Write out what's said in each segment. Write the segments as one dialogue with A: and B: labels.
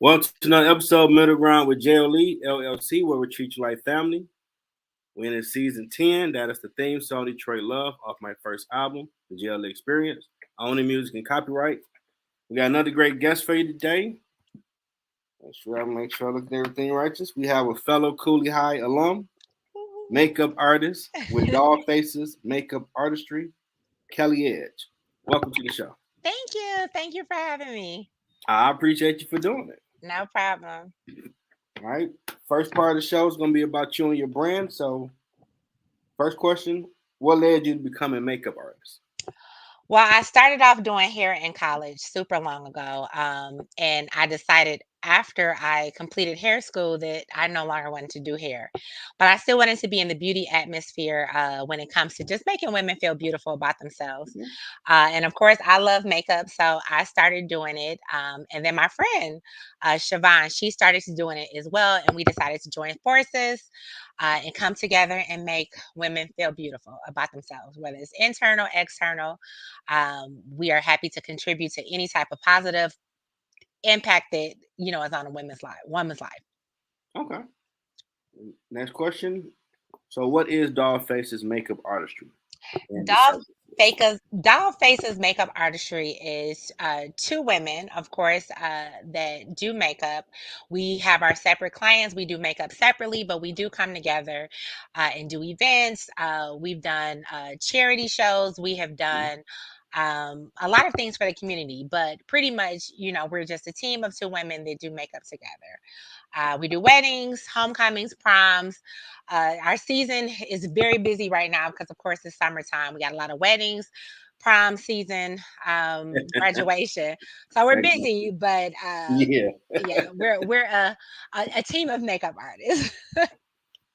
A: Welcome to another episode of Middle Ground with L.L.C, where we treat you like family. We're in season 10. That is the theme song Detroit Love off my first album, The JL Experience. Owning music and copyright. We got another great guest for you today. Make sure I look at everything righteous. We have a fellow Cooley High alum, makeup artist with DollFaces Makeup Artistry, Kellee Edge. Welcome to the show.
B: Thank you. Thank you for having me.
A: I appreciate you for doing it.
B: No problem.
A: All right. First part of the show is going to be about you and your brand. So, first question, what led you to become a makeup artist?
B: Well, I started off doing hair in college super long ago. And I decided after I completed hair school that I no longer wanted to do hair. But I still wanted to be in the beauty atmosphere when it comes to just making women feel beautiful about themselves.
A: Mhm.
B: And of course, I love makeup. So I started doing it. And then my friend, Siobhan, she started doing it as well. And we decided to join forces and come together and make women feel beautiful about themselves, whether it's internal, external. We are happy to contribute to any type of positive impact that is on a woman's life.
A: Okay. Next question. So, what is DollFaces Makeup Artistry and the
B: Doll
A: service?
B: Doll Faces Makeup Artistry is two women, of course, that do makeup. We have our separate clients. We do makeup separately, but we do come together and do events. We've done charity shows. We have done a lot of things for the community, but pretty much, we're just a team of two women that do makeup together. We do weddings, homecomings, proms. Our season is very busy right now because, of course, it's summertime. We got a lot of weddings, prom season, graduation. So we're
A: Thank you.
B: busy, but
A: Yeah.
B: yeah, we're a team of makeup artists.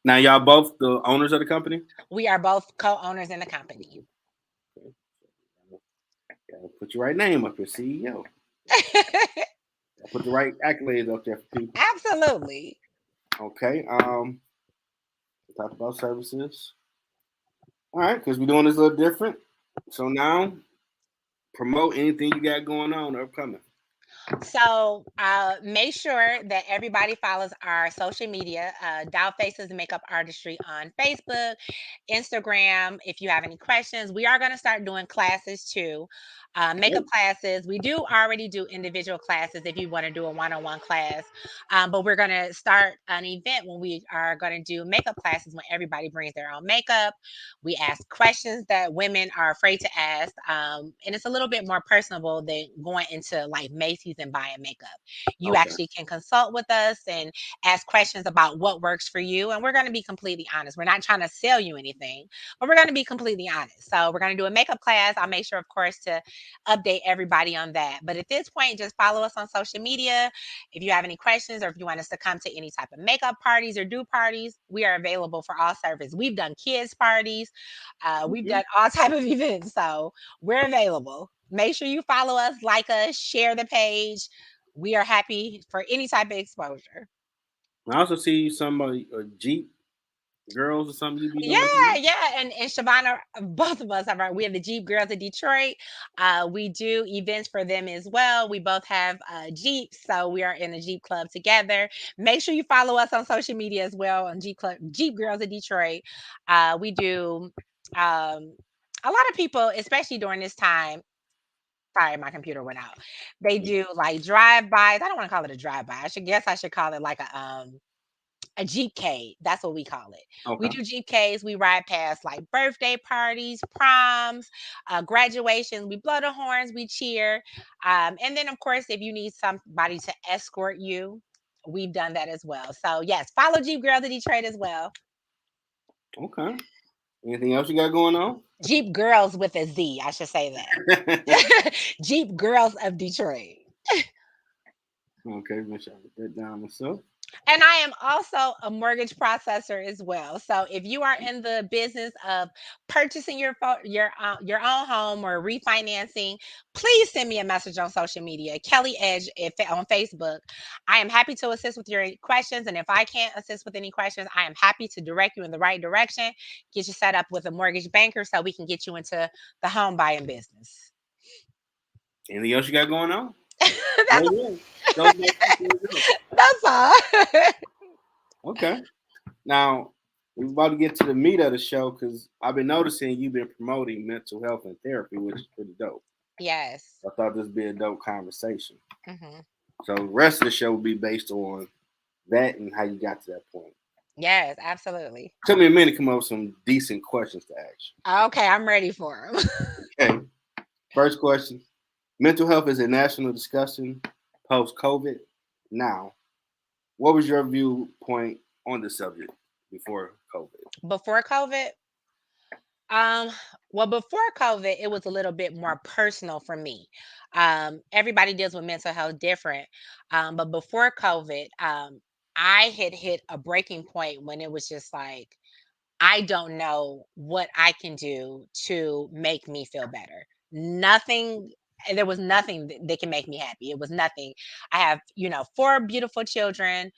A: Now, y'all both the owners of the company?
B: We are both co-owners in the company.
A: Okay. Gotta put your right name up here, CEO. Put the right accolades up there for people.
B: Absolutely.
A: Okay. We talked about services. All right, because we're doing this a little different. So now, promote anything you got going on or upcoming.
B: So make sure that everybody follows our social media, Doll Faces Makeup Artistry on Facebook, Instagram. If you have any questions, we are going to start doing classes too, makeup classes. We do already do individual classes if you want to do a one-on-one class, but we're going to start an event when we are going to do makeup classes when everybody brings their own makeup. We ask questions that women are afraid to ask, and it's a little bit more personable than going into like Macy's and buying makeup. You
A: Okay.
B: actually can consult with us and ask questions about what works for you, and we're going to be completely honest. We're not trying to sell you anything, but we're going to be completely honest. So we're going to do a makeup class. I'll make sure, of course, to update everybody on that. But at this point, just follow us on social media. If you have any questions or if you want us to come to any type of makeup parties or do parties, we are available for all service. We've done kids parties. We've
A: Okay.
B: done all type of events, so we're available. Make sure you follow us, like us, share the page. We are happy for any type of exposure.
A: I also see somebody Jeep girls or something you be
B: Yeah,
A: doing too.
B: yeah, and Shabana, both of us have we have the Jeep Girls of Detroit. We do events for them as well. We both have Jeeps, so we are in a Jeep club together. Make sure you follow us on social media as well on Jeep Girls of Detroit. We do a lot of people, especially during this time. Sorry, my computer went out. They do like drive-bys. I don't want to call it a drive-by. I should call it like a Jeepcade. That's what we call it. We
A: Okay.
B: do Jeepcades. We ride past like birthday parties, proms, graduations. We blow the horns. We cheer. And then, of course, if you need somebody to escort you, we've done that as well. So, yes, follow Jeep Girls of Detroit as well.
A: Okay. Anything else you got going on?
B: Jeep Girls with a Z, I should say that. Jeep Girls of Detroit.
A: Okay, make sure I put that down myself.
B: And I am also a mortgage processor as well. So if you are in the business of purchasing your own home or refinancing, please send me a message on social media, Kellee Edge on Facebook. I am happy to assist with your questions, and if I can't assist with any questions, I am happy to direct you in the right direction, get you set up with a mortgage banker so we can get you into the home buying business.
A: Anything else you got going on?
B: That's
A: Oh, yeah. Those my people help.
B: That's all.
A: Okay. Now we're about to get to the meat of the show because I've been noticing you've been promoting mental health and therapy, which is pretty dope.
B: Yes.
A: I thought this would be a dope conversation.
B: Hmm.
A: So the rest of the show will be based on that and how you got to that point.
B: Yes, absolutely.
A: Took me a minute to come up with some decent questions to ask
B: Okay, I'm ready for them.
A: you. Okay. First question. Mental health is a national discussion post COVID. Now, what was your viewpoint on the subject before COVID?
B: Before COVID, Um, well, before COVID, it was a little bit more personal for me. Everybody deals with mental health different. But before COVID, I had hit a breaking point when it was just like, I don't know what I can do to make me feel better. Nothing, there was nothing that can make me happy. It was nothing. I have, four beautiful children.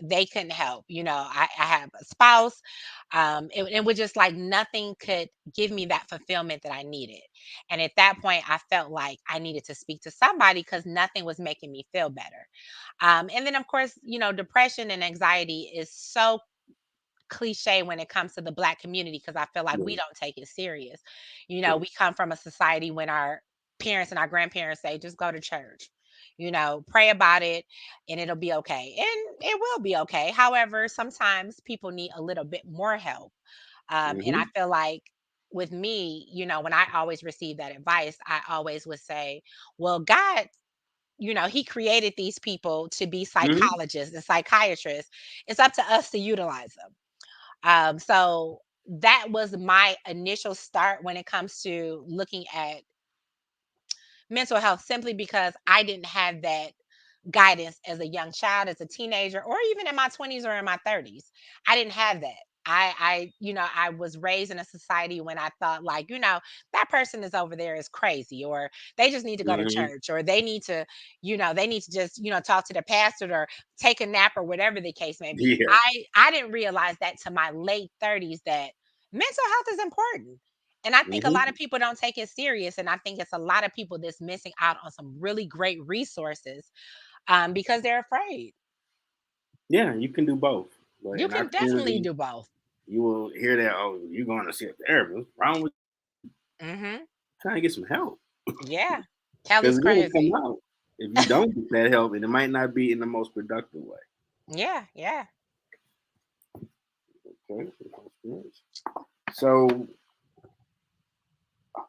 B: They couldn't help. I have a spouse. It was just like nothing could give me that fulfillment that I needed. And at that point, I felt like I needed to speak to somebody because nothing was making me feel better. And then, of course, depression and anxiety is so cliche when it comes to the Black community because I feel like we
A: Yeah.
B: don't take it serious.
A: Sure.
B: We come from a society when our parents and our grandparents say, just go to church, pray about it and it'll be okay. And it will be okay. However, sometimes people need a little bit more help. And I
A: Hmm.
B: feel like with me, when I always receive that advice, I always would say, well, God, he created these people to be
A: Hmm.
B: psychologists and psychiatrists. It's up to us to utilize them. So that was my initial start when it comes to looking at mental health, simply because I didn't have that guidance as a young child, as a teenager, or even in my 20s or in my 30s. I didn't have that. I was raised in a society when I thought like, that person is over there is crazy, or they just need to go to
A: Hmm.
B: church, or they need to just, talk to the pastor or take a nap or whatever the case may be.
A: Yeah.
B: I didn't realize that to my late 30s that mental health is important. And I think a lot of
A: Hmm.
B: people don't take it serious. And I think it's a lot of people that's missing out on some really great resources because they're afraid.
A: Yeah, you can do both. But
B: You
A: in our
B: can definitely
A: community,
B: do both.
A: you will hear that, oh, you're going to see a therapist. What's wrong with
B: Hmm.
A: trying to get some help?
B: Yeah.
A: Because
B: Kelly's
A: it will come
B: crazy.
A: out if you don't get that help, and it might not be in the most productive way.
B: Yeah. Yeah.
A: Okay. So,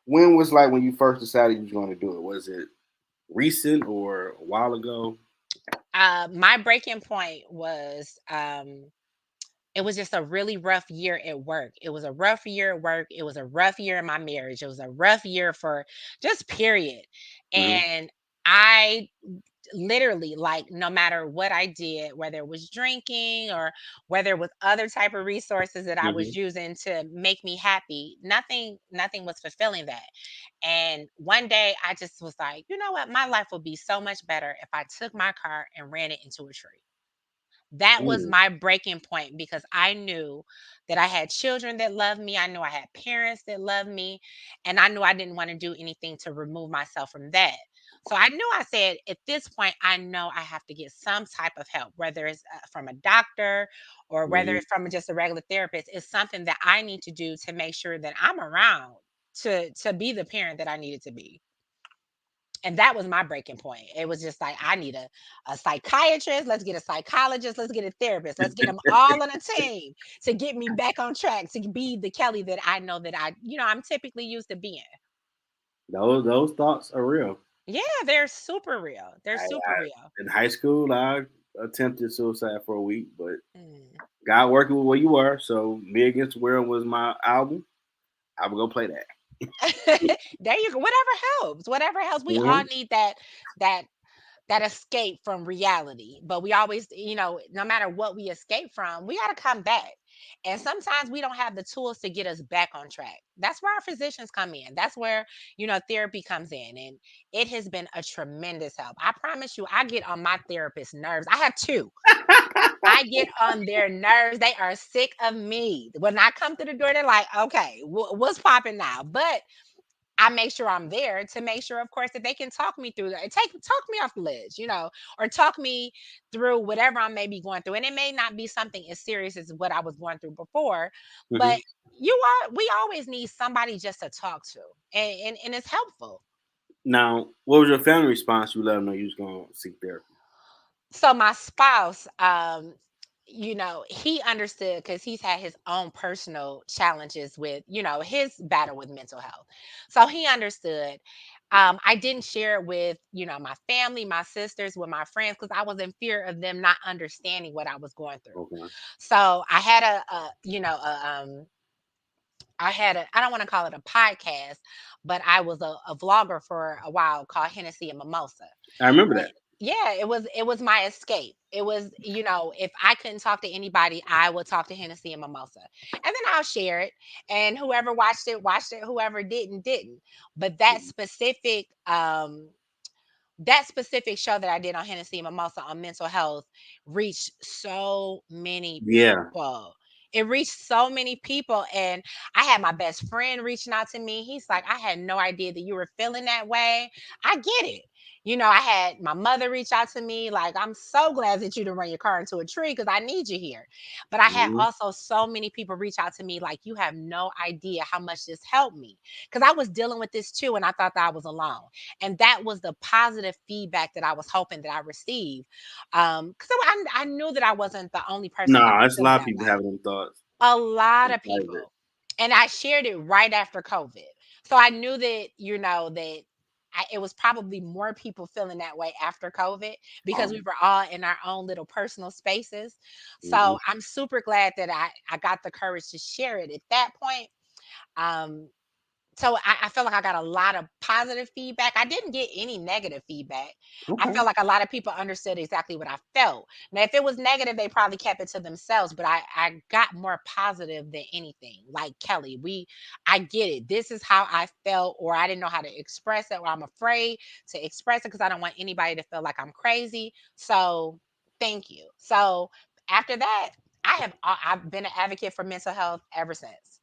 A: when was like when you first decided you was going to do it? Was it recent or a while ago?
B: My breaking point was it was just a really rough year at work. It was a rough year at work. It was a rough year in my marriage. It was a rough year for just period.
A: Hmm.
B: And I literally, like, no matter what I did, whether it was drinking or whether it was other type of resources that I was
A: Hmm.
B: using to make me happy, nothing was fulfilling that. And one day I just was like, you know what, my life would be so much better if I took my car and ran it into a tree. That was
A: Mm.
B: my breaking point because I knew that I had children that loved me. I knew I had parents that loved me. And I knew I didn't want to do anything to remove myself from that. So I knew, I said, at this point, I know I have to get some type of help, whether it's from a doctor or whether
A: Hmm.
B: it's from just a regular therapist. It's something that I need to do to make sure that I'm around to be the parent that I needed to be. And that was my breaking point. It was just like, I need a psychiatrist. Let's get a psychologist. Let's get a therapist. Let's get them all on a team to get me back on track to be the Kelly that I know that I'm typically used to being.
A: Those thoughts are real.
B: Yeah, they're super real. They're super real.
A: In high school, I attempted suicide for a week, but
B: Mm.
A: God working with where you were. So Me Against the World was my album. I would go play that.
B: There you go. Whatever helps. Whatever helps. We all
A: Hmm.
B: need that that escape from reality. But we always, no matter what we escape from, we got to come back. And sometimes we don't have the tools to get us back on track. That's where our physicians come in. That's where, therapy comes in. And it has been a tremendous help. I promise you, I get on my therapist's nerves. I have two. I get on their nerves. They are sick of me. When I come through the door, they're like, okay, what's popping now? But I make sure I'm there to make sure, of course, that they can talk me through that. Talk me off the ledge, or talk me through whatever I may be going through. And it may not be something as serious as what I was going through before,
A: Hmm.
B: but we always need somebody just to talk to, and it's helpful.
A: Now, what was your family response? You let them know you was going to seek therapy.
B: So my spouse, he understood because he's had his own personal challenges with, his battle with mental health. So he understood. I didn't share it with, my family, my sisters, with my friends, because I was in fear of them not understanding what I was going through.
A: Okay.
B: So I don't want to call it a podcast, but I was a vlogger for a while called Hennessy and Mimosa.
A: I remember
B: Eh,
A: that.
B: yeah, it was my escape. It was, if I couldn't talk to anybody, I would talk to Hennessy and Mimosa. And then I'll share it. And whoever watched it. Whoever didn't, didn't. But
A: Mhm.
B: that specific show that I did on Hennessy and Mimosa on mental health reached so many
A: Yeah.
B: people. It reached so many people. And I had my best friend reaching out to me. He's like, I had no idea that you were feeling that way. I get it. I had my mother reach out to me, like, I'm so glad that you didn't run your car into a tree because I need you here. But I had
A: Hmm.
B: also so many people reach out to me, like, you have no idea how much this helped me. Because I was dealing with this too, and I thought that I was alone. And that was the positive feedback that I was hoping that I received. Because I knew that I wasn't the only person that
A: Nah,
B: was
A: it's a
B: feeling
A: lot of
B: that
A: people
B: way.
A: having them thoughts
B: A lot
A: in
B: of
A: private.
B: people. And I shared it right after COVID. So I knew that, that it was probably more people feeling that way after COVID because we
A: Um,
B: were all in our own little personal spaces.
A: hmm.
B: So I'm super glad that I got the courage to share it at that point. Um, so I felt like I got a lot of positive feedback. I didn't get any negative feedback. I
A: Okay.
B: felt like a lot of people understood exactly what I felt. Now, if it was negative, they probably kept it to themselves, but I got more positive than anything. Like, Kelly, I get it. This is how I felt, or I didn't know how to express it, or I'm afraid to express it because I don't want anybody to feel like I'm crazy. So thank you. So after that, I've been an advocate for mental health ever since.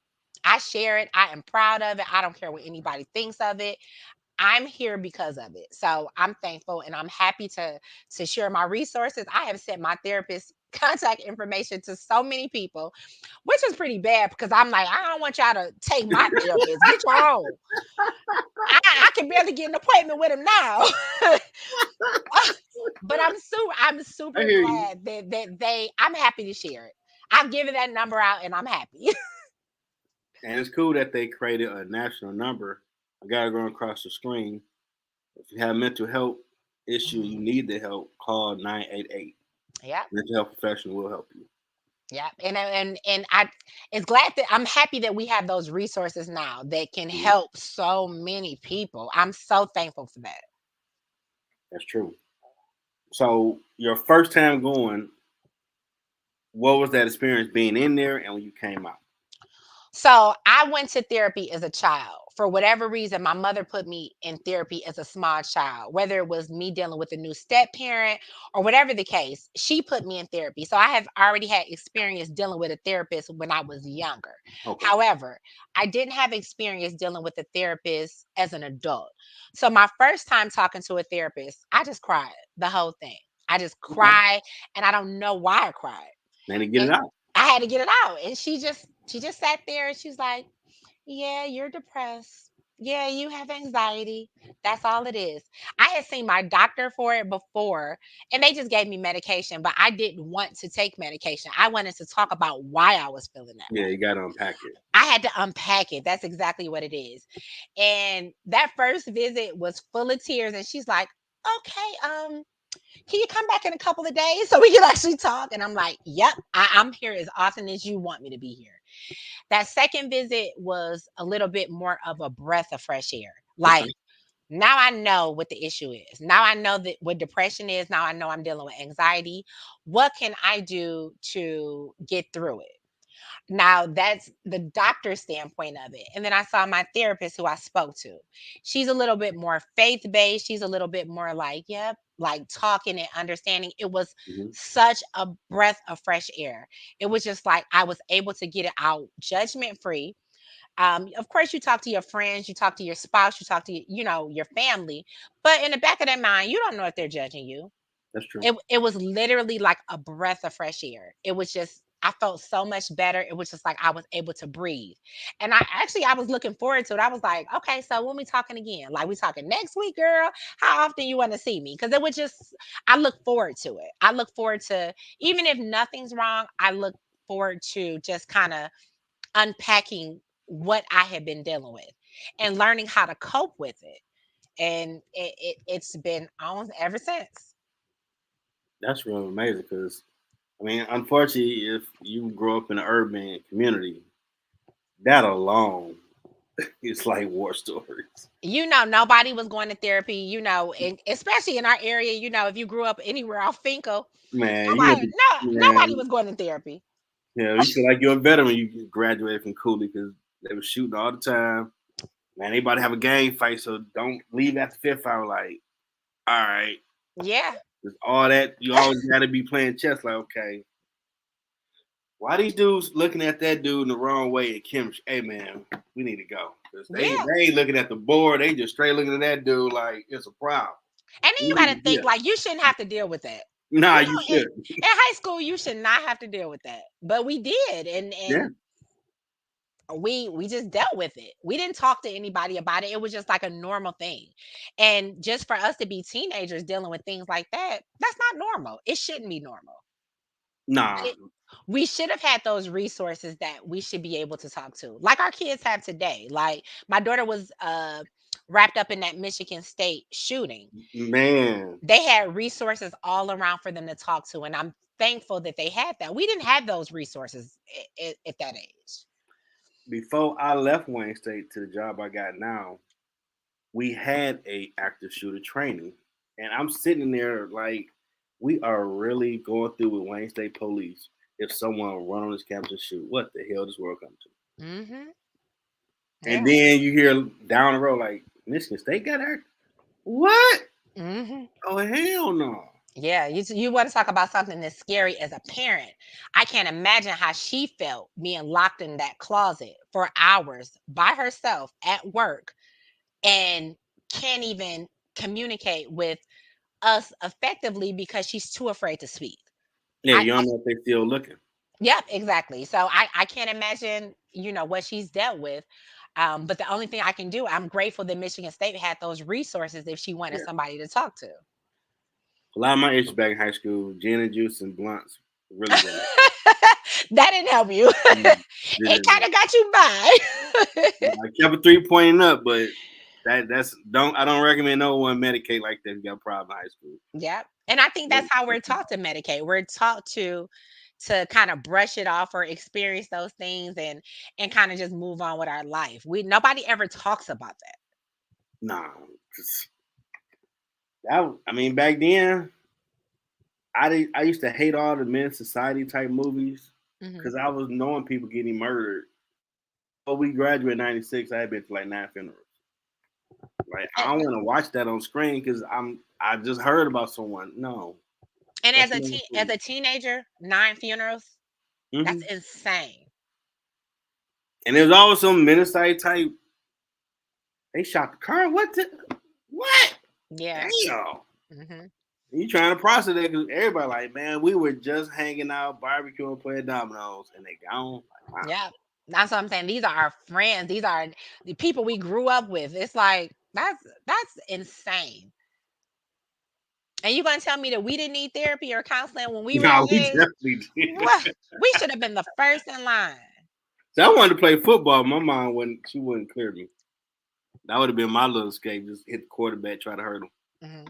B: I share it. I am proud of it. I don't care what anybody thinks of it. I'm here because of it. So I'm thankful and I'm happy to share my resources. I have sent my therapist contact information to so many people, which is pretty bad because I'm like, I don't want y'all to take my therapist. Get your own. I can barely get an appointment with him now. But I'm
A: I
B: super
A: hear you.
B: glad that I'm happy to share it. I've given that number out and I'm happy.
A: And it's cool that they created a national number. I got it going across the screen. If you have mental health issue, you
B: Mhm.
A: need the help, call 988.
B: Yeah.
A: Mental health professional will help you.
B: Yeah, and it's glad that I'm happy that we have those resources now that can
A: Mhm.
B: help so many people. I'm so thankful for that.
A: That's true. So your first time going, what was that experience being in there and when you came out?
B: So I went to therapy as a child. For whatever reason, my mother put me in therapy as a small child, whether it was me dealing with a new step parent or whatever the case, she put me in therapy. So I have already had experience dealing with a therapist when I was younger.
A: Okay.
B: However, I didn't have experience dealing with a therapist as an adult. So my first time talking to a therapist, I just cried the whole thing. I just
A: Okay.
B: cried and I don't know why I cried.
A: Then to get it
B: And
A: out.
B: I had to get it out. And she just sat there and she's like, "Yeah, you're depressed. Yeah, you have anxiety. That's all it is." I had seen my doctor for it before and they just gave me medication, but I didn't want to take medication. I wanted to talk about why I was feeling that
A: Yeah,
B: way.
A: you got to unpack it.
B: I had to unpack it. That's exactly what it is. And that first visit was full of tears and she's like, "Okay, can you come back in a couple of days so we can actually talk?" And I'm like, "Yep, I'm here as often as you want me to be here." That second visit was a little bit more of a breath of fresh air.
A: Okay.
B: Like, now I know what the issue is. Now I know that what depression is. Now I know I'm dealing with anxiety. What can I do to get through it? Now that's the doctor's standpoint of it. And then I saw my therapist who I spoke to. She's a little bit more faith based. She's a little bit more like, yep, like talking and understanding. It was
A: Hmm.
B: such a breath of fresh air. It was just like I was able to get it out judgment free. Of course, you talk to your friends, you talk to your spouse, you talk to your family, but in the back of their mind, you don't know if they're judging you.
A: That's true.
B: It was literally like a breath of fresh air. It was just I felt so much better. It was just like I was able to breathe. And I was looking forward to it. I was like, okay, so when we talking again? Like we talking next week, girl? How often you want to see me? Because it was just I look forward to it. I look forward to even if nothing's wrong, I look forward to just kind of unpacking what I had been dealing with and learning how to cope with it. And it's been on ever since.
A: That's really amazing because I mean, unfortunately, if you grow up in an urban community, that alone is like war stories.
B: Nobody was going to therapy, and especially in our area, if you grew up anywhere off Finkel,
A: Man, you had to,
B: nobody
A: man,
B: was going to therapy.
A: yeah, you feel like you're a veteran when you graduated from Cooley because they were shooting all the time. Man, anybody have a gang fight, so don't leave after fifth hour. Like, all right,
B: Yeah.
A: there's all that. You always got to be playing chess. Like, okay, why these dudes looking at that dude in the wrong way at chemistry? Hey, man, we need to go because
B: Yeah.
A: they ain't looking at the board. They just straight looking at that dude like it's a problem.
B: And then
A: We
B: you
A: need
B: got
A: to
B: to think
A: deal.
B: like you shouldn't have to deal with that.
A: Nah, you
B: In
A: should.
B: high school, you should not have to deal with that, but we did, and
A: Yeah.
B: we just dealt with it. We didn't talk to anybody about it. It was just like a normal thing. And just for us to be teenagers dealing with things like that, that's not normal. It shouldn't be normal.
A: Nah.
B: We should have had those resources that we should be able to talk to, like our kids have today. Like my daughter was wrapped up in that Michigan State shooting.
A: Man,
B: They had resources all around for them to talk to, and I'm thankful that they had that. We didn't have those resources at that age.
A: before I left Wayne State to the job I got now, we had a active shooter training, and I'm sitting there like, we are really going through with Wayne State Police. If someone run on this campus and shoot, what the hell does world come to?
B: Hmm.
A: And
B: Yeah.
A: then you hear down the road like Michigan State got active. What?
B: Hmm.
A: Oh hell no!
B: Yeah, you want to talk about something that's scary as a parent. I can't imagine how she felt being locked in that closet for hours by herself at work and can't even communicate with us effectively because she's too afraid to speak.
A: Yeah,
B: I
A: you don't know if they still looking.
B: Yep, exactly. So I can't imagine, what she's dealt with. But the only thing I can do, I'm grateful that Michigan State had those resources if she wanted
A: Yeah.
B: somebody to talk to.
A: A lot of my issues back in high school, gin and juice and blunts really didn't.
B: That didn't help you.
A: Mm,
B: It
A: didn't.
B: kind of got you by.
A: I kept a 3 pointing up, but that's don't I don't recommend no one medicate like that if you got a problem in high school.
B: Yep. And I think that's how we're
A: Yeah.
B: taught to medicate. We're taught to kind of brush it off or experience those things and kind of just move on with our life. We Nobody ever talks about that.
A: Nah, 'cause I mean, back then, I used to hate all the men's society type movies
B: Hmm.
A: because I was knowing people getting murdered. But we graduated in '96. I had been to like 9 funerals. Like I
B: And,
A: don't want to watch that on screen because I just heard about someone. No,
B: and
A: that's
B: as a
A: not
B: as
A: cool.
B: a teenager, 9 funerals, that's
A: Hmm.
B: insane.
A: And there's always some menacide type. They shot the car. What?
B: Yeah.
A: Damn.
B: Hmm.
A: You trying to process that because everybody like, man, we were just hanging out, barbecuing, playing dominoes, and they gone. Like, wow.
B: Yeah. That's what I'm saying. These are our friends. These are the people we grew up with. It's like that's insane. And you gonna tell me that we didn't need therapy or counseling when we were
A: No,
B: that
A: we
B: age?
A: definitely did.
B: What? We should have been the first in line.
A: So I wanted to play football. My mom wouldn't clear me. That would have been my little escape. Just hit the quarterback, try to hurt him.
B: Hmm.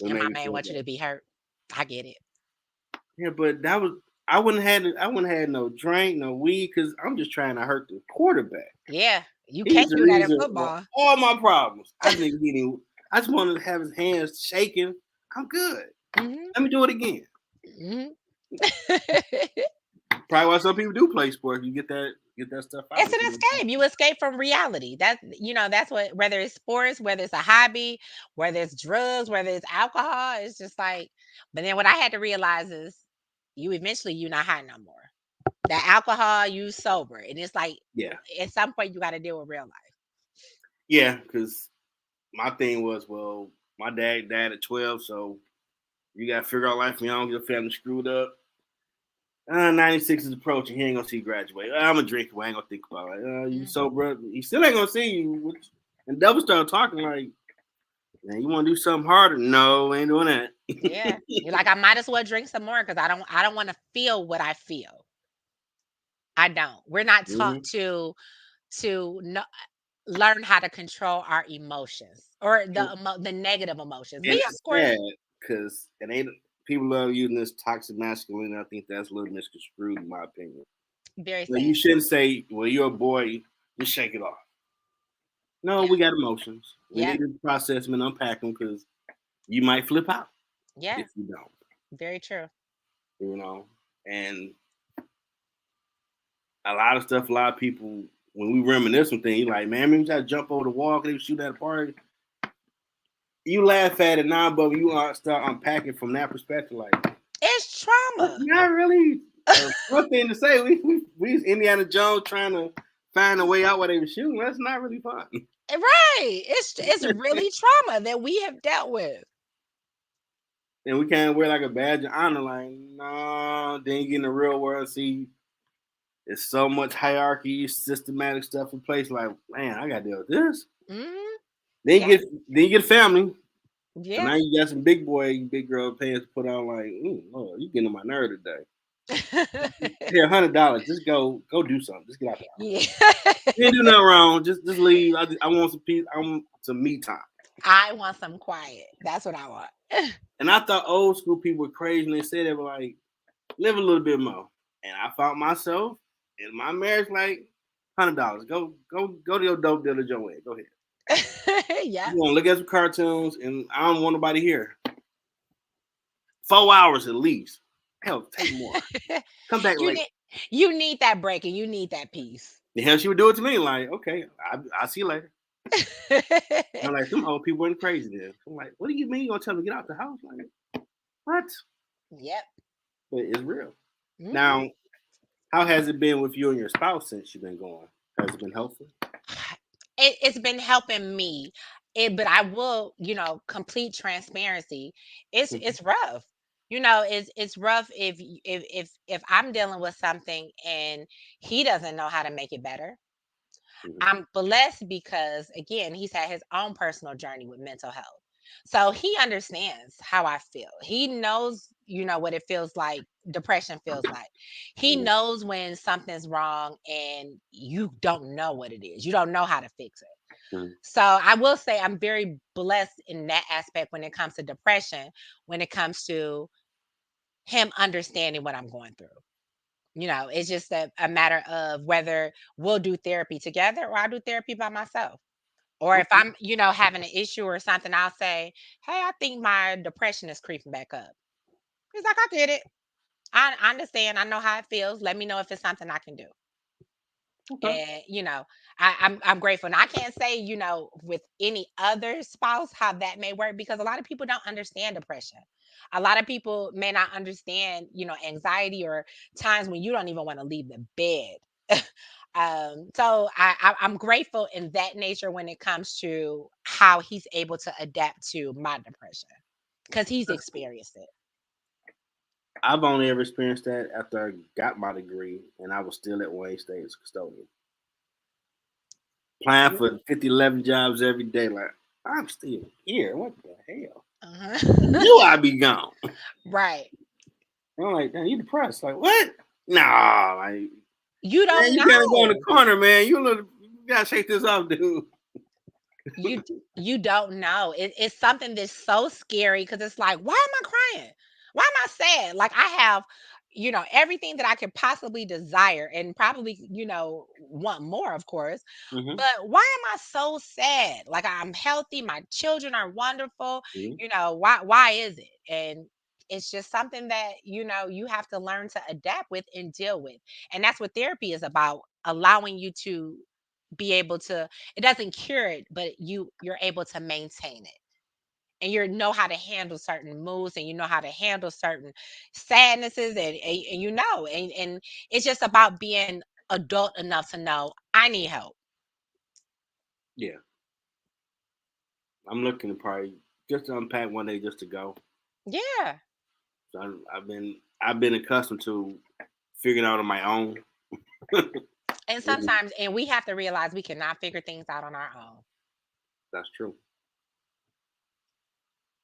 A: It
B: And
A: made
B: my
A: me
B: man
A: feel
B: wants you
A: bad.
B: to be hurt. I get it.
A: Yeah, but I wouldn't had no drink, no weed, because I'm just trying to hurt the quarterback.
B: Yeah, you
A: He's
B: can't
A: the
B: do that in
A: reason for
B: football.
A: all my problems. I just need to get him. I just wanted to have his hands shaking. I'm good.
B: Hmm.
A: Let me do it again.
B: Hmm.
A: Probably why some people do play sports. You get that stuff out.
B: It's an escape. You escape from reality. That's what, whether it's sports, whether it's a hobby, whether it's drugs, whether it's alcohol, it's just like, but then what I had to realize is you're not high no more. The alcohol, you sober, and it's like
A: Yeah,
B: at some point you got to deal with real life.
A: yeah. Because my thing was, well, my dad died at 12, so you got to figure out life young. Your family screwed up. 96 is approaching. He ain't gonna see you graduate. I'm a drinker. I ain't gonna think about it. You
B: Mm.
A: sober. He still ain't gonna see you. And Devil started talking like, man, you want to do something harder? No, ain't doing that.
B: Yeah, you're like, I might as well drink some more because I don't want to feel what I feel. I don't. We're not taught
A: Mhm.
B: to know, learn how to control our emotions or the negative emotions.
A: And
B: We of
A: it's
B: course
A: sad because it ain't people love using this toxic masculine. I think that's a little misconstrued, in my opinion.
B: very
A: Well,
B: sad.
A: you shouldn't say, "Well, you're a boy, just shake it off." No,
B: Yeah,
A: we got emotions. We
B: yeah,
A: need to process them and unpack them because you might flip out
B: yeah.
A: if you don't.
B: Very true.
A: You know, and a lot of stuff. A lot of people, when we reminisce on things, like, man, remember that jump over the wall, they shoot at a party. You laugh at it now, but you start unpacking from that perspective, like,
B: It's
A: that's
B: trauma.
A: not really one thing to say. We was Indiana Jones trying to find a way out where they were shooting. That's not really fun.
B: Right. It's really trauma that we have dealt with.
A: And we can't wear like a badge of honor. Like, no, then you get in the real world, see, there's so much hierarchy, systematic stuff in place. Like, man, I gotta deal with this.
B: Hmm.
A: Then
B: Yeah,
A: you get family. So
B: yeah.
A: now you got some big boy, big girl pants to put on. Like, Lord, you getting on my nerve today. Here, $100. Just go do something. Just get out the house.
B: Yeah.
A: You ain't do nothing wrong. Just leave. I want some peace. I want some me time.
B: I want some quiet. That's what I want.
A: And I thought old school people were crazy and they said they were like, live a little bit more. And I found myself in my marriage like $100. Go to your dope dealer Joanne. Go ahead.
B: Yeah.
A: You want to look at some cartoons and I don't want nobody here. 4 hours at least. Hell, take more. Come back
B: You
A: late.
B: need you need that break and you need that peace.
A: The hell she would do it to me. Like, okay, I'll see you later. I'm like, some old people went crazy then. I'm like, what do you mean you gonna tell me to get out the house? Like, what?
B: Yep.
A: But it's real.
B: Mhm.
A: Now, how has it been with you and your spouse since you've been going? Has it been helpful?
B: It's been helping me. But I will, complete transparency. It's
A: Mhm,
B: rough. It's rough if I'm dealing with something and he doesn't know how to make it better.
A: mhm,
B: I'm blessed because again, he's had his own personal journey with mental health. So he understands how I feel. He knows, what it feels like, depression feels like. He
A: mhm,
B: knows when something's wrong and you don't know what it is. You don't know how to fix it.
A: mhm.
B: So I will say I'm very blessed in that aspect when it comes to depression, when it comes to him understanding what I'm going through. It's just a matter of whether we'll do therapy together or I'll do therapy by myself. Or if
A: Okay.
B: I'm, having an issue or something, I'll say, hey, I think my depression is creeping back up. He's like, I get it. I understand. I know how it feels. Let me know if it's something I can do.
A: Okay.
B: And I'm grateful. And I can't say, with any other spouse how that may work because a lot of people don't understand depression. A lot of people may not understand, anxiety or times when you don't even want to leave the bed. So I'm grateful in that nature when it comes to how he's able to adapt to my depression because he's experienced it.
A: I've only ever experienced that after I got my degree and I was still at Wayne State as a custodian. Applying
B: Yeah.
A: for 50, 11 jobs every day. Like, I'm still here. What the hell? I
B: Uh-huh.
A: knew I'd be gone.
B: Right.
A: I'm like, damn, you depressed. Like, what? Nah, like,
B: You
A: man,
B: don't
A: you gotta go in the
B: know.
A: corner, man. You gotta shake this off, dude.
B: You don't know. It's something that's so scary because it's like, why am I crying? Why am I sad? Like I have, everything that I could possibly desire and probably, want more, of course.
A: Mm-hmm.
B: But why am I so sad? Like I'm healthy, my children are wonderful.
A: Mm-hmm.
B: Why is it? And it's just something that, you have to learn to adapt with and deal with. And that's what therapy is about, allowing you to be able to, it doesn't cure it, but you're able to maintain it. and you know how to handle certain moods, and you know how to handle certain sadnesses, and you know, and it's just about being adult enough to know I need help.
A: Yeah, I'm looking to probably just to unpack one day just to go.
B: Yeah.
A: So I've been accustomed to figuring out on my own.
B: And
A: Mhm.
B: sometimes, and we have to realize we cannot figure things out on our own.
A: That's true.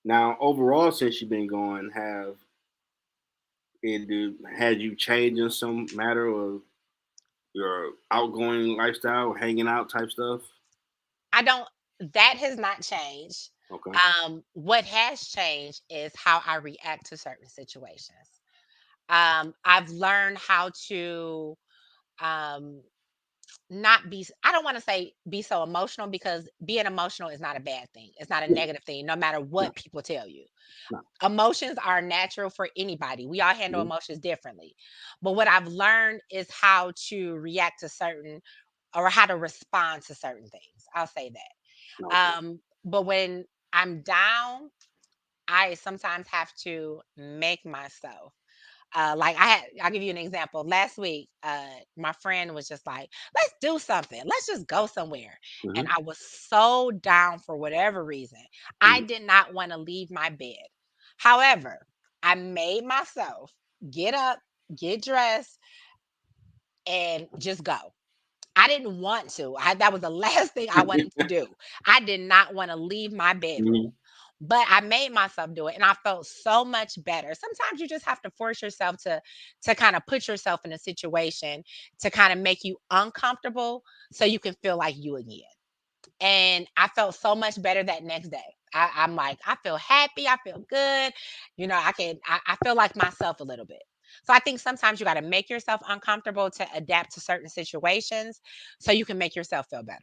A: Now, overall, since you've been going, had you changed in some matter of your outgoing lifestyle, hanging out type stuff?
B: I don't That has not changed.
A: Okay.
B: What has changed is how I react to certain situations. I've learned how to um not be I don't want to say be so emotional, because being emotional is not a bad thing. It's not a
A: Yeah.
B: negative thing, no matter
A: No.
B: what people tell you.
A: No.
B: Emotions are natural for anybody. We all handle
A: Mhm.
B: emotions differently. But what I've learned is how to react to certain, or how to respond to certain things. I'll say that.
A: Okay.
B: But when I'm down, I sometimes have to make myself. I'll give you an example. Last week, my friend was just like, let's do something. Let's just go somewhere. And
A: Hmm.
B: I was so down for whatever reason. I
A: Hmm.
B: did not want to leave my bed. However, I made myself get up, get dressed, and just go. I didn't want to. That was the last thing I wanted to do. I did not want to leave my bedroom.
A: Hmm.
B: But I made myself do it, and I felt so much better. Sometimes you just have to force yourself to kind of put yourself in a situation to kind of make you uncomfortable so you can feel like you again. And I felt so much better that next day. I'm like, I feel happy, I feel good. I feel like myself a little bit. So I think sometimes you got to make yourself uncomfortable to adapt to certain situations so you can make yourself feel better.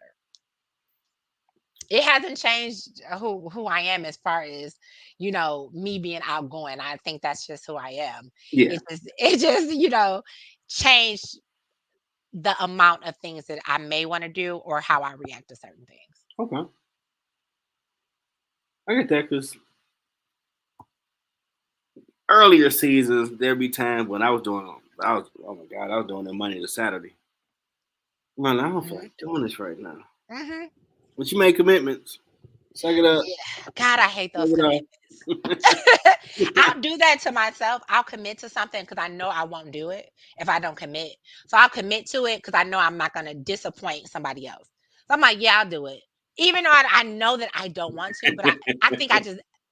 B: It hasn't changed who I am as far as, me being outgoing. I think that's just who I am.
A: Yeah.
B: It just changed the amount of things that I may want to do or how I react to certain things.
A: Okay. I get that because earlier seasons there'd be times when oh my god, I was doing the Monday to Saturday. Man, I don't feel
B: Mhm.
A: like doing this right now.
B: Mhm.
A: But you make commitments. Suck it up.
B: Yeah. God, I hate
A: Suck
B: those
A: it up.
B: commitments. I'll do that to myself. I'll commit to something because I know I won't do it if I don't commit. So I'll commit to it because I know I'm not going to disappoint somebody else. So I'm like, yeah, I'll do it. Even though I know that I don't want to, but I think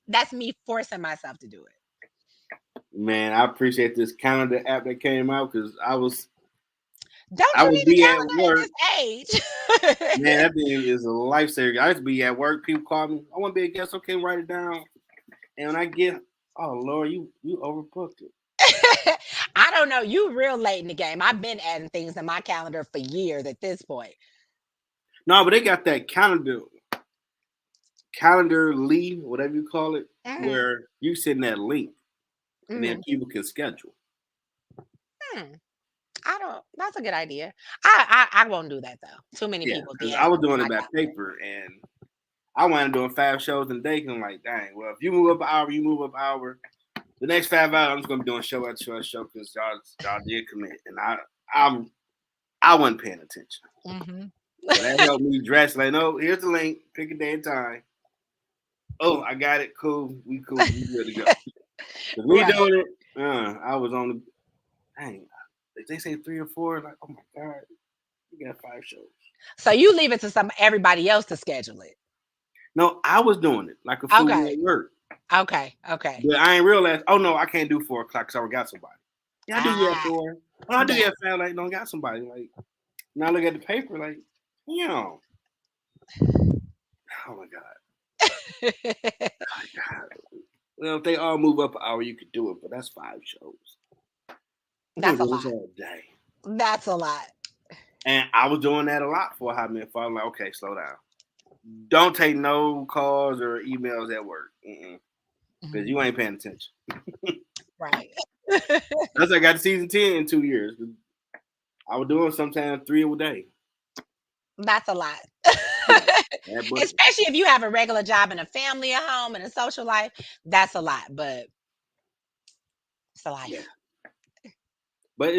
B: that's me forcing myself to do it.
A: Man, I appreciate this calendar app that came out because
B: Don't
A: I
B: you
A: would
B: need a
A: be at
B: calendar at
A: work.
B: this
A: Man,
B: age?
A: that thing is a lifesaver. I used to be at work. People call me. I want to be a guest. Okay, write it down. And when I get, oh Lord, you overbooked it.
B: I don't know. You real late in the game. I've been adding things in my calendar for years at this point.
A: No, but they got that calendar leave, whatever you call it,
B: Mhm.
A: where you send that link and then
B: Mhm.
A: people can schedule.
B: Hmm. I don't. That's a good idea. I won't do that though. Too many
A: Yeah,
B: people be
A: because I
B: adding
A: was
B: to
A: doing
B: my
A: it by
B: calendar.
A: paper and I wound up doing 5 shows in a day. And I'm like, dang, well, if you move up an hour, you move up an hour. The next 5 hours, I'm just gonna be doing show after show after show because y'all did commit, and I'm I wasn't paying attention.
B: Mhm.
A: So that helped me dress. Like, no, here's the link. Pick a day and time. Oh, I got it. Cool. We cool. We good to go. Cause me
B: Right.
A: doing it, I was on the dang. If they say 3 or 4, like, oh my god, you got 5 shows.
B: So you leave it to everybody else to schedule it.
A: No, I was doing it like a fool
B: Okay.
A: at work.
B: Okay. Okay.
A: But I ain't realized, oh no, I can't do 4 o'clock because I already got somebody. Yeah, I do you at
B: Ah,
A: 4. Oh, I do you
B: that.
A: at 5, like, don't got somebody. Like, now I look at the paper, like, you know, oh my God. Oh my God. Well, if they all move up an hour, you could do it, but that's 5 shows. I can't
B: That's a
A: do this
B: lot.
A: all day.
B: That's a lot.
A: And I was doing that a lot for a hot minute. I'm like, okay, slow down. Don't take no calls or emails at work. Because
B: Mhm.
A: you ain't paying attention.
B: Right.
A: That's why I got to season 10 in 2 years. I was doing sometimes 3 a day.
B: That's a lot.
A: Yeah.
B: Especially if you have a regular job and a family at home and a social life, that's a lot. But it's a
A: Yeah.
B: life.
A: But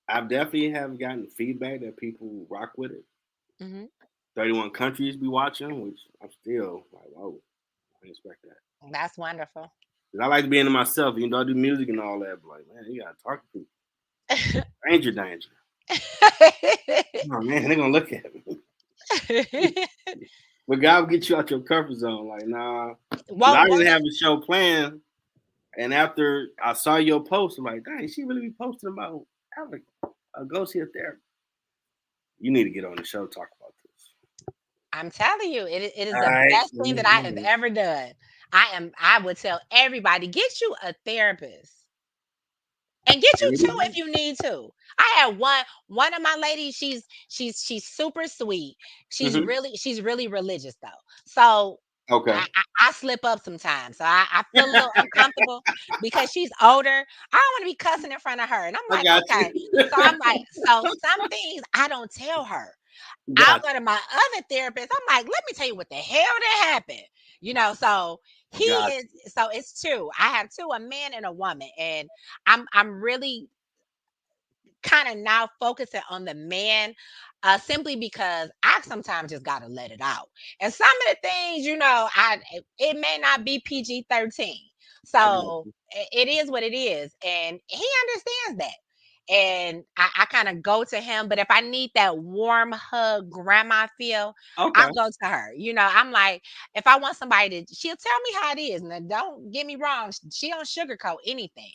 A: I definitely have gotten feedback that people rock with it.
B: Hmm.
A: 31 countries be watching, which I'm still like, whoa, I didn't expect that.
B: That's wonderful.
A: 'Cause I like being to myself, even though I do music and all that. But like, man, you gotta talk to people. Danger. Oh man, they're gonna look at me. But God will get you out your comfort zone. Like, nah. Because I didn't have a show planned. And after I saw your post, I'm like, dang, she really be posting about having a go see a therapist. You need to get on the show, talk about this.
B: I'm telling you, it is
A: All
B: the
A: right.
B: best thing that I have ever done. I would tell everybody, get you a therapist. And get you two if you need to. I had one of my ladies, she's super sweet. She's really religious though. So
A: Okay.
B: I slip up sometimes. So I feel a little uncomfortable because she's older. I don't want to be cussing in front of her. And I'm
A: I
B: like,
A: got
B: okay.
A: you.
B: So I'm like, so some things I don't tell her. I'll
A: Got
B: go to my other therapist. I'm like, let me tell you what the hell that happened. So he
A: you. Got
B: is so it's two. I have two, a man and a woman. And I'm really kind of now focusing on the man, simply because I sometimes just gotta let it out. And some of the things, it may not be PG-13.
A: I got
B: So
A: you.
B: it is what it is, and he understands that. And I kind of go to him, but if I need that warm hug, grandma feel,
A: Okay.
B: I'll go to her. I'm like, if I want somebody to, she'll tell me how it is. And don't get me wrong, she don't sugarcoat anything.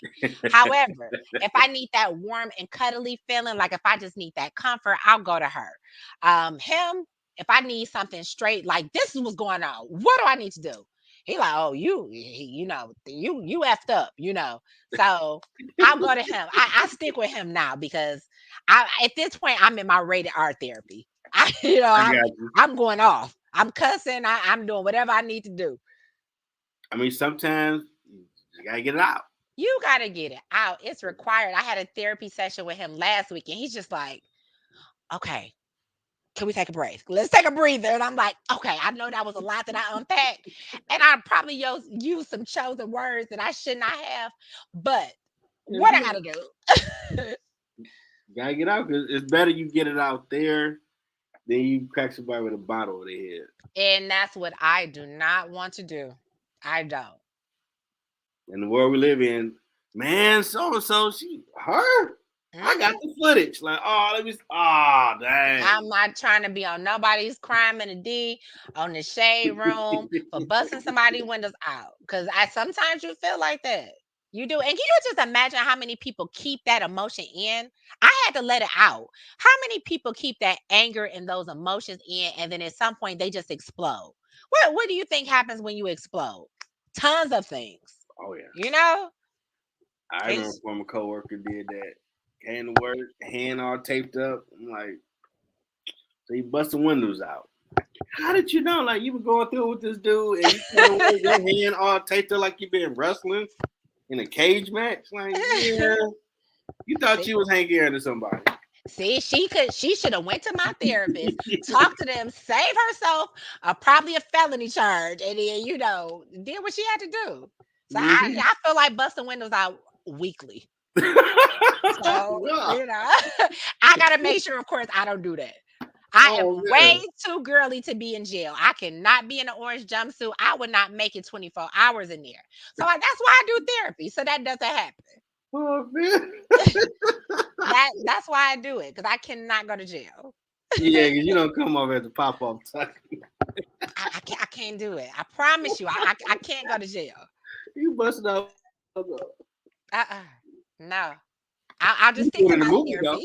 B: However, if I need that warm and cuddly feeling, like if I just need that comfort, I'll go to her. Him, if I need something straight, like this is what's going on. What do I need to do? He like, oh, you effed up. So I'll go to him. I stick with him now because at this point I'm in my rated R therapy. I, you know,
A: I
B: I'm
A: got you.
B: I'm going off. I'm cussing. I'm doing whatever I need to do.
A: I mean, sometimes you gotta get it out.
B: You gotta get it out. It's required. I had a therapy session with him last week, and he's just like, okay, can we take a break? Let's take a breather. And I'm like, okay, I know that was a lot that I unpacked. And I probably used some chosen words that I should not have. But
A: It's
B: what I
A: good.
B: gotta do?
A: You gotta get out because it's better you get it out there than you crack somebody with a bottle of their head.
B: And that's what I do not want to do. I don't.
A: In the world we live in, man, so and so, her. I got
B: Mhm.
A: the footage. Like, oh,
B: I'm
A: dang.
B: not trying to be on nobody's crime in a D on the shade room for busting somebody's windows out. Cause I sometimes you feel like that. You do. And can you just imagine how many people keep that emotion in? I had to let it out. How many people keep that anger and those emotions in and then at some point they just explode? What do you think happens when you explode? Tons of things.
A: Oh yeah.
B: You know?
A: I remember
B: It's
A: when my coworker did that. Came to work, hand all taped up. I'm like, so he busting windows out. How did you know? Like you were going through with this dude and you came to work, your hand all taped up like you been wrestling in a cage match? Like, yeah. You thought
B: See,
A: you was hanging out to somebody.
B: see, she should have went to my therapist, talked to them, saved herself probably a felony charge, and then did what she had to do. So
A: Mm-hmm.
B: I feel like busting windows out weekly. So
A: Yeah.
B: I gotta make sure, of course, I don't do that. I am
A: Oh
B: way
A: man.
B: too girly to be in jail. I cannot be in an orange jumpsuit. I would not make it 24 hours in there. So that's why I do therapy, so that doesn't happen.
A: Oh man.
B: That's why I do it because I cannot go to jail.
A: Yeah, because you don't come over at the pop off time.
B: I can't do it. I promise you, I can't go to jail.
A: You busted out.
B: Uh-uh. No. I'll just
A: You
B: stick
A: do it
B: to
A: in the
B: my
A: movie though.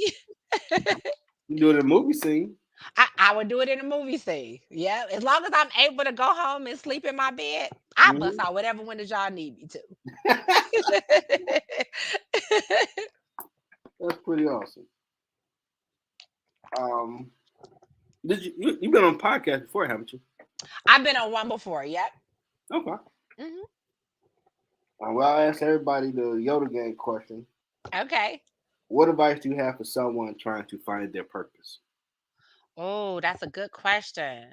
B: therapy.
A: You do it in the movie scene.
B: I would do it in a movie scene. Yeah. As long as I'm able to go home and sleep in my bed, I bust
A: Mm-hmm.
B: out whatever windows y'all need me to.
A: That's pretty awesome. Um, did you've been on podcast before, haven't you?
B: I've been on one before. Yep.
A: Okay.
B: Hmm.
A: Well, I asked everybody the Yoda game question.
B: Okay.
A: What advice do you have for someone trying to find their purpose?
B: Oh, that's a good question.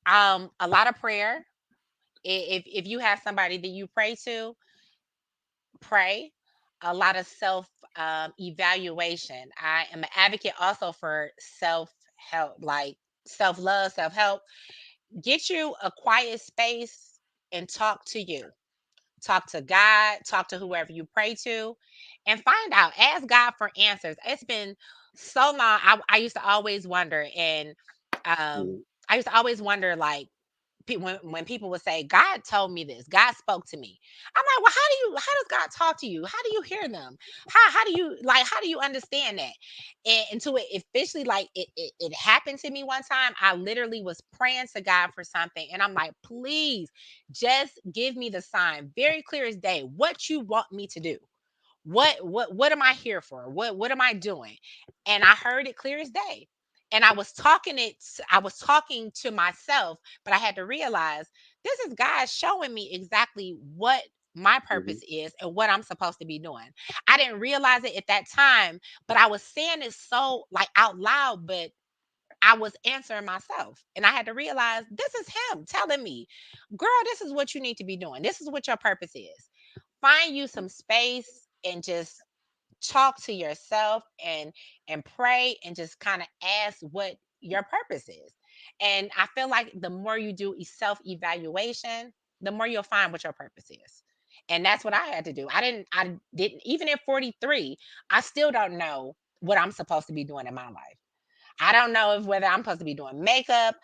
B: A lot of prayer. If you have somebody that you pray to, pray. A lot of self evaluation. I am an advocate also for self help, like self love, self help. Get you a quiet space and talk to you. Talk to God, talk to whoever you pray to, and find out. Ask God for answers. It's been so long. I used to always wonder, and um,
A: Mhm.
B: I used to always wonder, like, when people would say, God told me this, God spoke to me. I'm like, well, how does God talk to you? How do you hear them? How do you understand that? And until it officially, like, it happened to me one time. I literally was praying to God for something, and I'm like, please just give me the sign, very clear as day, what you want me to do. What am I here for? What am I doing? And I heard it clear as day. And I was talking to myself, but I had to realize this is God showing me exactly what my
A: Mhm.
B: purpose is and what I'm supposed to be doing. I didn't realize it at that time, but I was saying it so, like, out loud, but I was answering myself. And I had to realize this is him telling me, girl, this is what you need to be doing. This is what your purpose is. Find you some space and just talk to yourself and pray and just kind of ask what your purpose is. And I feel like the more you do self evaluation, the more you'll find what your purpose is. And that's what I had to do. I didn't even at 43, I still don't know what I'm supposed to be doing in my life. I don't know if whether I'm supposed to be doing makeup.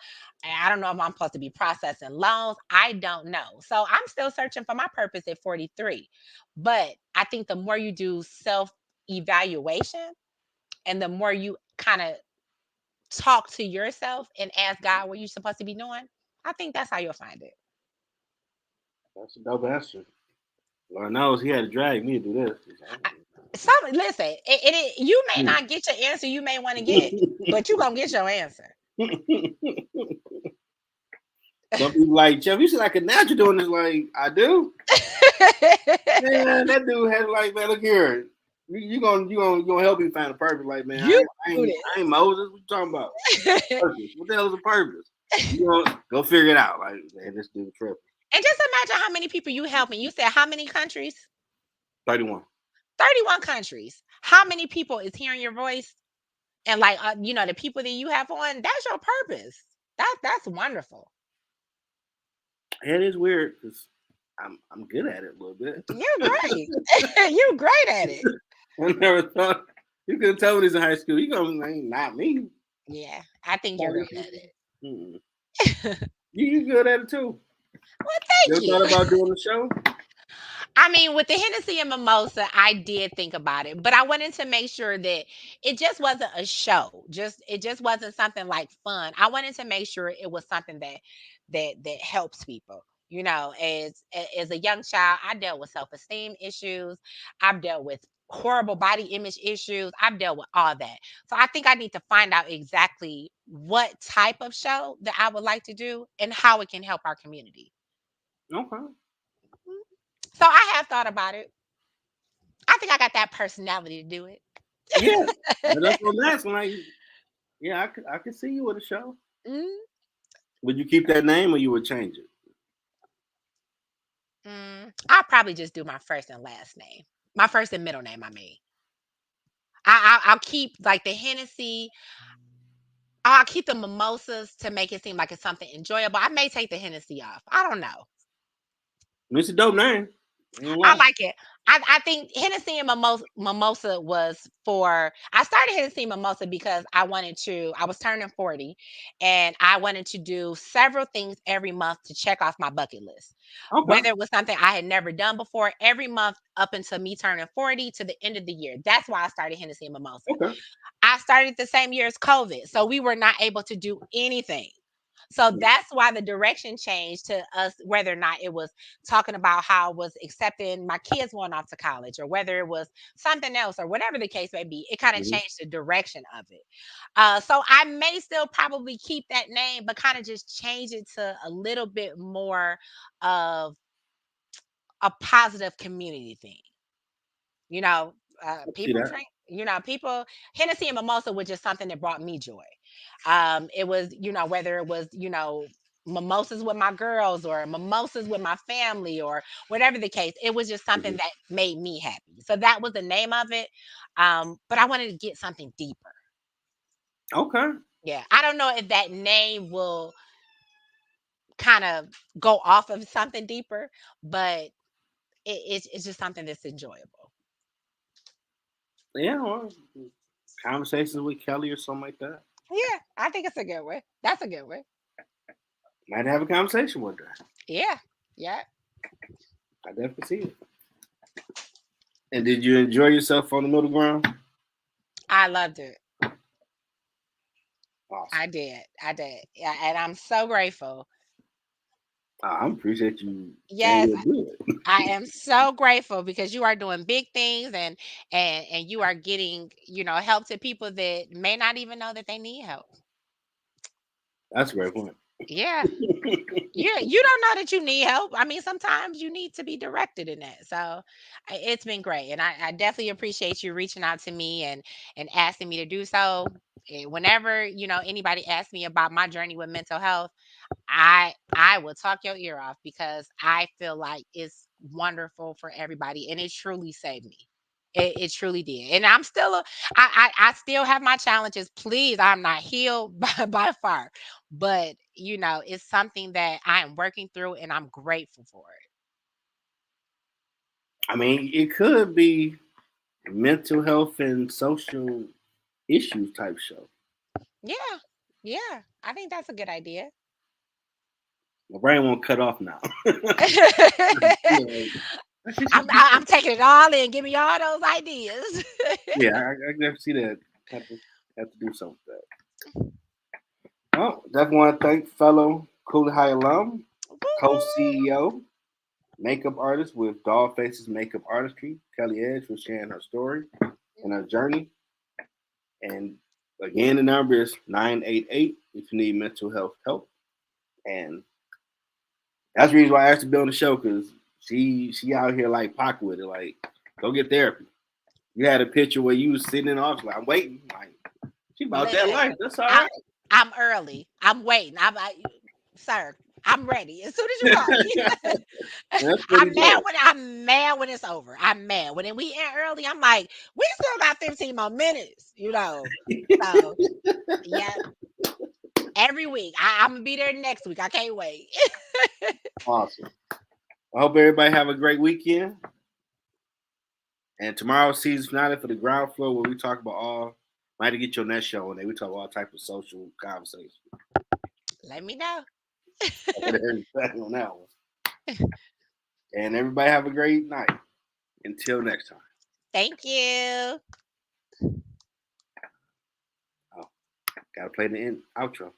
B: And I don't know if I'm supposed to be processing loans. I don't know. So I'm still searching for my purpose at 43. But I think the more you do self evaluation and the more you kind of talk to yourself and ask God what you're supposed to be doing, I think that's how you'll find it.
A: That's a dope answer. Lord knows he had to drag me to do this.
B: I, listen, you may not get your answer you may want to get, but you're going to get your answer.
A: Some people like, Jeff, you seem like a natural doing this. Like, I do. Man, that dude had like, man, look here. You gonna help me find a purpose. Like, man,
B: You do
A: I ain't Moses. What you talking about?
B: this.
A: Purpose. What the hell is a purpose? You gonna go figure it out. Like, man, this dude tripping.
B: And just imagine how many people you helping. You said how many countries?
A: 31.
B: 31 countries. How many people is hearing your voice? And like the people that you have on, that's your purpose. That's wonderful.
A: It is weird because I'm good at it a little bit.
B: You're great. You're great at it.
A: I never thought you could tell when he's in high school. You gonna like, not me.
B: Yeah, I think you're great at it.
A: Mm. You good at it too.
B: Well,
A: You
B: thank
A: ever
B: you.
A: thought about doing the show?
B: I mean, with the Hennessy and mimosa, I did think about it, but I wanted to make sure that it just wasn't a show. It just wasn't something like fun. I wanted to make sure it was something that helps people. As a young child, I dealt with self-esteem issues. I've dealt with horrible body image issues. I've dealt with all that. So I think I need to find out exactly what type of show that I would like to do and how it can help our community.
A: Okay.
B: Mhm. So I have thought about it. I think I got that personality to do it.
A: Yeah. That's what I'm asking. Like, yeah, I could see you with a show.
B: Mm,
A: Would you keep that name or you would change it?
B: I'll probably just do my first and last name. My first and middle name, I mean. I'll keep like the Hennessy. I'll keep the mimosas to make it seem like it's something enjoyable. I may take the Hennessy off. I don't know.
A: It's a dope name. I ain't gonna
B: I
A: lie.
B: like it. I think Hennessy and Mimosa was for. I started Hennessy and Mimosa because I was turning 40 and I wanted to do several things every month to check off my bucket list.
A: Okay.
B: Whether it was something I had never done before, every month up until me turning 40 to the end of the year. That's why I started Hennessy and Mimosa.
A: Okay.
B: I started the same year as COVID. So we were not able to do anything. So that's why the direction changed to us, whether or not it was talking about how I was accepting my kids going off to college, or whether it was something else, or whatever the case may be. It kind of
A: Mhm.
B: changed the direction of it. So I may still probably keep that name, but kind of just change it to a little bit more of a positive community thing. You know,
A: I see
B: people
A: that.
B: drink. People Hennessy and mimosa was just something that brought me joy. It was, whether it was, mimosas with my girls or mimosas with my family or whatever the case. It was just something
A: Mhm.
B: that made me happy. So that was the name of it. But I wanted to get something deeper.
A: Okay.
B: Yeah. I don't know if that name will kind of go off of something deeper, but it's just something that's enjoyable.
A: Yeah. Well, conversations with Kelly or something like that.
B: Yeah, I think it's a good one. That's a good one.
A: Might have a conversation with her.
B: Yeah. Yeah.
A: I definitely see it. And did you enjoy yourself on the middle ground?
B: I loved it.
A: Awesome.
B: I did. I did. Yeah, and I'm so grateful.
A: I appreciate you saying
B: Yes,
A: you'll do it.
B: I am so grateful because you are doing big things and you are getting, help to people that may not even know that they need help.
A: That's a great point.
B: Yeah. You don't know that you need help. I mean, sometimes you need to be directed in that. So it's been great. And I definitely appreciate you reaching out to me and asking me to do so. Whenever, anybody asks me about my journey with mental health, I will talk your ear off because I feel like it's wonderful for everybody and it truly saved me. It truly did. And I'm still I still have my challenges. Please, I'm not healed by far. But it's something that I am working through and I'm grateful for it.
A: I mean, it could be mental health and social issues type show.
B: Yeah. Yeah. I think that's a good idea.
A: My brain won't cut off now. Yeah, I think
B: I'm
A: should do
B: I'm
A: something.
B: taking it all in. Give me all those ideas.
A: Yeah, I can definitely see that. Have to do something with that. Well, definitely want to thank fellow Cooley High alum,
B: Woo-hoo.
A: co-CEO, makeup artist with DollFaces Makeup Artistry, Kellee Edge, for sharing her story and her journey. And again, the number is 988 if you need mental health help. And that's the reason why I asked her to be on the show because she out here like Pac with it. Like, go get therapy. You had a picture where you was sitting in the office like, I'm waiting. Like, she about that
B: Listen,
A: life. That's all
B: I
A: right.
B: I'm early. I'm waiting. Sir, I'm ready. As soon as you call me.
A: That's pretty dope.
B: I'm mad when it's over. I'm mad. When we end early, I'm like, we still got 15 more minutes. So yeah, every week. I'm gonna be there next week. I can't wait.
A: Awesome. I hope everybody have a great weekend. And tomorrow's season finale for the ground floor where we talk about all might get your next show and then we talk about all type of social conversations.
B: Let me know.
A: Everything on that one. And everybody have a great night. Until next time.
B: Thank you.
A: Oh, gotta play the end outro.